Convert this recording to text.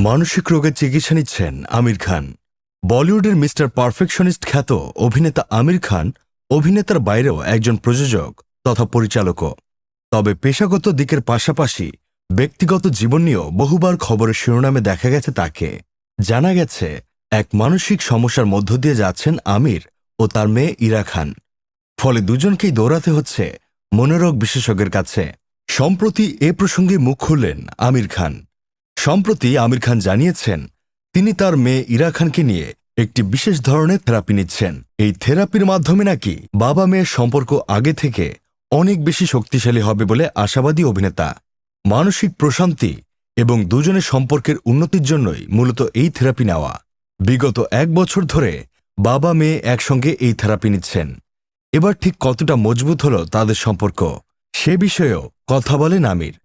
মানসিক রোগের চিকিৎসা নিচ্ছেন আমির খান। বলিউডের মিস্টার পারফেকশনিস্ট খ্যাত অভিনেতা আমির খান অভিনেতার বাইরেও একজন প্রযোজক তথা পরিচালকও। তবে পেশাগত দিকের পাশাপাশি ব্যক্তিগত জীবন নিয়েও বহুবার খবরের শিরোনামে দেখা গেছে তাকে। জানা গেছে এক মানসিক সমস্যার মধ্য দিয়ে যাচ্ছেন আমির ও তার মেয়ে ইরা খান। ফলে দুজনকেই দৌড়াতে হচ্ছে মনোরোগ বিশেষজ্ঞের কাছে। সম্প্রতি এ প্রসঙ্গে মুখ খুললেন আমির খান। সম্প্রতি আমির খান জানিয়েছেন তিনি তার মেয়ে ইরা খানকে নিয়ে একটি বিশেষ ধরনের থেরাপি নিচ্ছেন। এই থেরাপির মাধ্যমে নাকি বাবা মেয়ের সম্পর্ক আগে থেকে অনেক বেশি শক্তিশালী হবে বলে আশাবাদী অভিনেতা। মানসিক প্রশান্তি এবং দুজনের সম্পর্কের উন্নতির জন্যই মূলত এই থেরাপি নেওয়া। বিগত 1 বছর ধরে বাবা মেয়ে একসঙ্গে এই থেরাপি নিচ্ছেন। এবার ঠিক কতটা মজবুত হলো তাদের সম্পর্ক সে বিষয়েও কথা বলেন আমির।